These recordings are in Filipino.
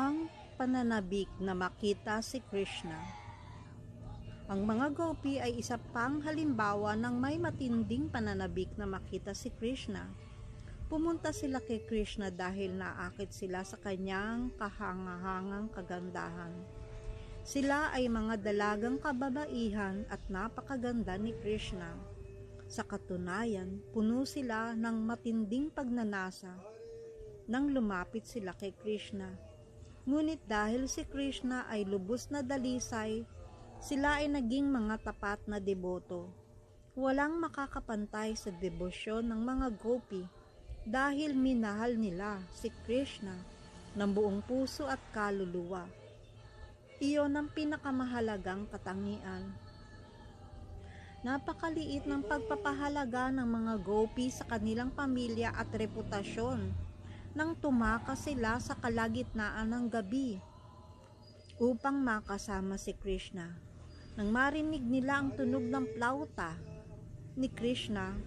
Ang pananabik na makita si Krishna. Ang mga gopi ay isa pang halimbawa ng may matinding pananabik na makita si Krishna. Pumunta sila kay Krishna dahil naakit sila sa kanyang kahangahangang kagandahan. Sila ay mga dalagang kababaihan at napakaganda ni Krishna. Sa katunayan, puno sila ng matinding pagnanasa nang lumapit sila kay Krishna. Ngunit dahil si Krishna ay lubos na dalisay, sila ay naging mga tapat na deboto. Walang makakapantay sa debosyon ng mga gopi dahil minahal nila si Krishna ng buong puso at kaluluwa. Iyon ang pinakamahalagang katangian. Napakaliit ng pagpapahalaga ng mga gopi sa kanilang pamilya at reputasyon nang tumakas sila sa kalagitnaan ng gabi upang makasama si Krishna. Nang marinig nila ang tunog ng plauta ni Krishna,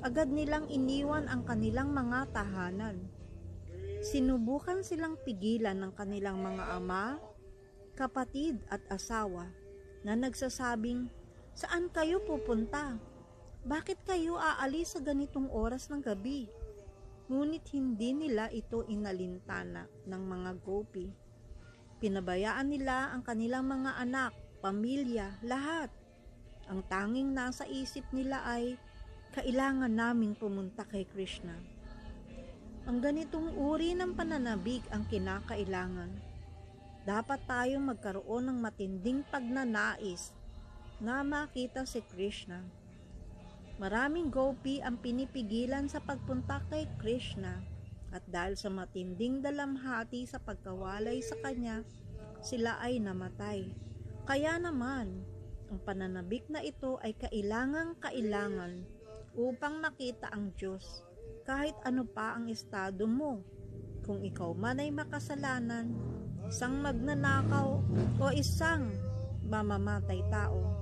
agad nilang iniwan ang kanilang mga tahanan. Sinubukan silang pigilan ng kanilang mga ama, kapatid at asawa na nagsasabing, "Saan kayo pupunta? Bakit kayo aalis sa ganitong oras ng gabi?" Ngunit hindi nila ito inalintana ng mga gopi. Pinabayaan nila ang kanilang mga anak, pamilya, lahat. Ang tanging nasa isip nila ay, kailangan naming pumunta kay Krishna. Ang ganitong uri ng pananabik ang kinakailangan. Dapat tayong magkaroon ng matinding pagnanais na makita si Krishna. Maraming gopi ang pinipigilan sa pagpunta kay Krishna at dahil sa matinding dalamhati sa pagkawalay sa kanya, sila ay namatay. Kaya naman, ang pananabik na ito ay kailangan upang makita ang Diyos kahit ano pa ang estado mo. Kung ikaw man ay makasalanan, isang magnanakaw o isang mamamatay tao,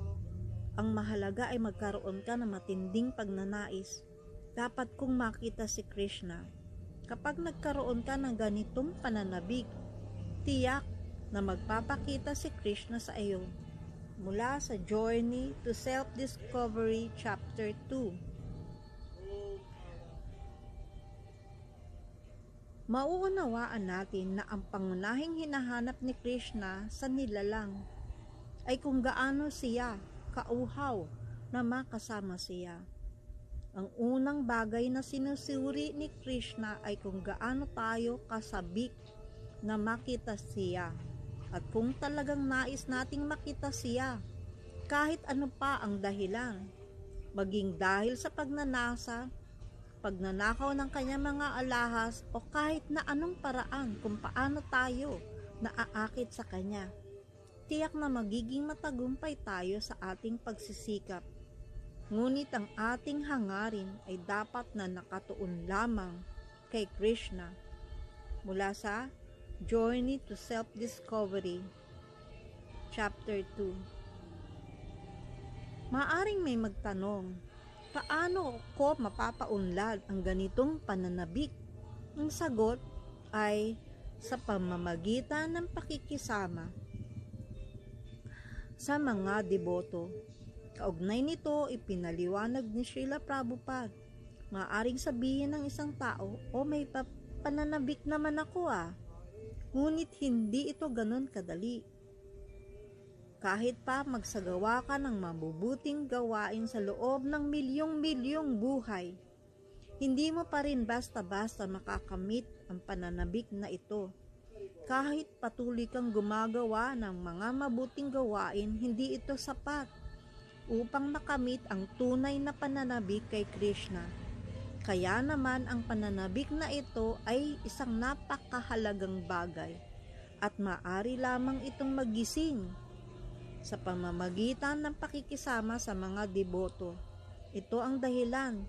ang mahalaga ay magkaroon ka ng matinding pagnanais. Dapat kong makita si Krishna. Kapag nagkaroon ka ng ganitong pananabik, tiyak na magpapakita si Krishna sa iyo. Mula sa Journey to Self-Discovery Chapter 2. Mauunawaan natin na ang pangunahing hinahanap ni Krishna sa nilalang ay kung gaano siya kauhaw na makasama siya. Ang unang bagay na sinusuri ni Krishna ay kung gaano tayo kasabik na makita siya. At kung talagang nais nating makita siya, kahit ano pa ang dahilan, maging dahil sa pagnanasa, pagnanakaw ng kanyang mga alahas o kahit na anong paraan kung paano tayo naaakit sa kanya, tiyak na magiging matagumpay tayo sa ating pagsisikap. Ngunit ang ating hangarin ay dapat na nakatuon lamang kay Krishna. Mula sa Journey to Self-Discovery Chapter 2. Maaring may magtanong, paano ko mapapaunlad ang ganitong pananabik? Ang sagot ay sa pamamagitan ng pakikisama sa mga deboto. Kaugnay nito, ipinaliwanag ni Srila Prabhupada. Maaring sabihin ng isang tao, may pananabik naman ako Ngunit hindi ito ganon kadali. Kahit pa magsagawa ka ng mabubuting gawain sa loob ng milyong-milyong buhay, hindi mo pa rin basta-basta makakamit ang pananabik na ito. Kahit patuloy kang gumagawa ng mga mabuting gawain, hindi ito sapat upang makamit ang tunay na pananabik kay Krishna. Kaya naman ang pananabik na ito ay isang napakahalagang bagay at maaari lamang itong magising sa pamamagitan ng pakikisama sa mga deboto. Ito ang dahilan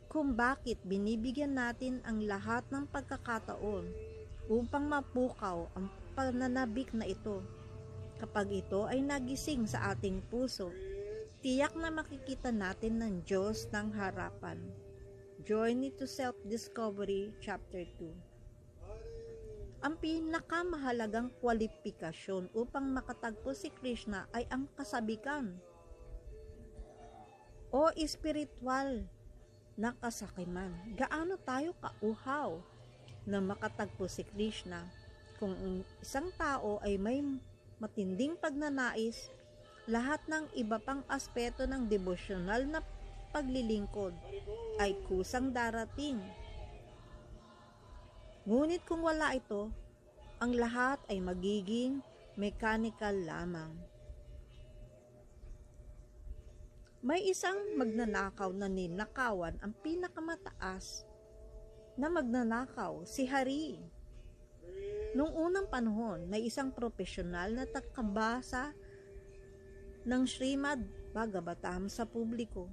kung bakit binibigyan natin ang lahat ng pagkakataon upang mapukaw ang pananabik na ito. Kapag ito ay nagising sa ating puso, tiyak na makikita natin ng Diyos ng harapan. Journey to Self-Discovery Chapter 2. Ang pinakamahalagang kwalifikasyon upang makatagpo si Krishna ay ang kasabikan o espiritual na kasakiman. Gaano tayo kauhaw na makatagpo si Krishna? Kung isang tao ay may matinding pagnanais, lahat ng iba pang aspeto ng devosyonal na paglilingkod ay kusang darating. Ngunit kung wala ito, ang lahat ay magiging mechanical lamang. May isang magnanakaw na ninakawan ang pinakamataas na magnanakaw, si Hari. Noong unang panahon, may isang profesional na takabasa ng Srimad Bhagavatam sa publiko.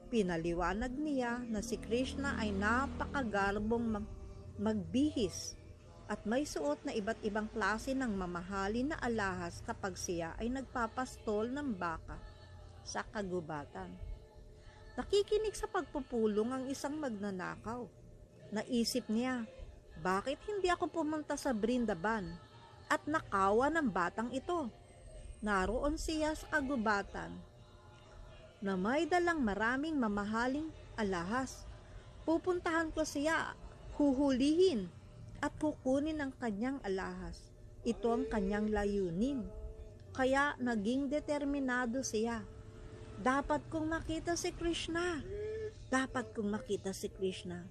Pinaliwanag niya na si Krishna ay napakagarbong magbihis at may suot na iba't ibang klase ng mamahalin na alahas kapag siya ay nagpapastol ng baka sa kagubatan. Nakikinig sa pagpupulong ang isang magnanakaw. Naisip niya, bakit hindi ako pumunta sa Brindaban at nakawa ng batang ito? Naroon siya sa kagubatan na may dalang maraming mamahaling alahas. Pupuntahan ko siya, huhulihin at kukunin ang kanyang alahas. Ito ang kanyang layunin. Kaya naging determinado siya. Dapat kong makita si Krishna. Dapat kong makita si Krishna.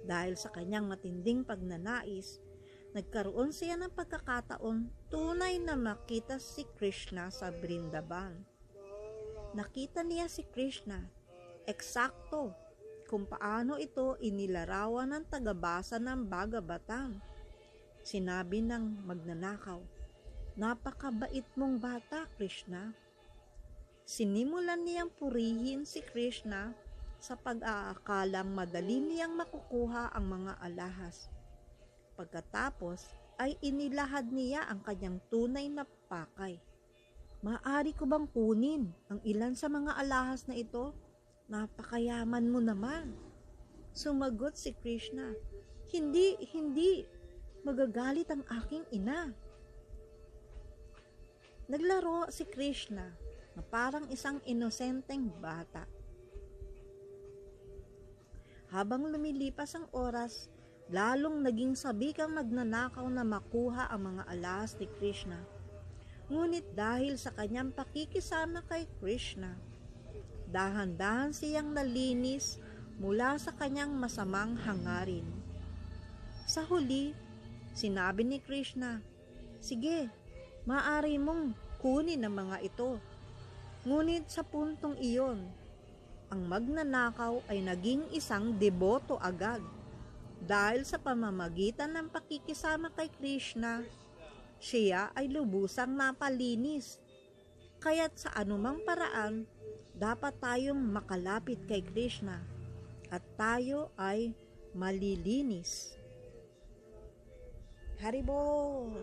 Dahil sa kanyang matinding pagnanais, nagkaroon siya ng pagkakataon tunay na makita si Krishna sa Brindaban. Nakita niya si Krishna, eksakto kung paano ito inilarawan ng tagabasa ng Bhagavatam. Sinabi ng magnanakaw, napakabait mong bata, Krishna. Sinimulan niyang purihin si Krishna sa pag-aakalang madali niyang makukuha ang mga alahas. Pagkatapos ay inilahad niya ang kanyang tunay na pakay. Maaari ko bang kunin ang ilan sa mga alahas na ito? Napakayaman mo naman. Sumagot si Krishna, hindi, magagalit ang aking ina. Naglaro si Krishna na parang isang inosenteng bata. Habang lumilipas ang oras, lalong naging sabik ang magnanakaw na makuha ang mga alahas ni Krishna. Ngunit dahil sa kanyang pakikisama kay Krishna, dahan-dahan siyang nalinis mula sa kanyang masamang hangarin. Sa huli, sinabi ni Krishna, sige, maaari mong kunin ang mga ito. Ngunit sa puntong iyon, ang magnanakaw ay naging isang deboto agad. Dahil sa pamamagitan ng pakikisama kay Krishna, siya ay lubusang napalinis. Kaya't sa anumang paraan, dapat tayong makalapit kay Krishna at tayo ay malilinis. Haribol!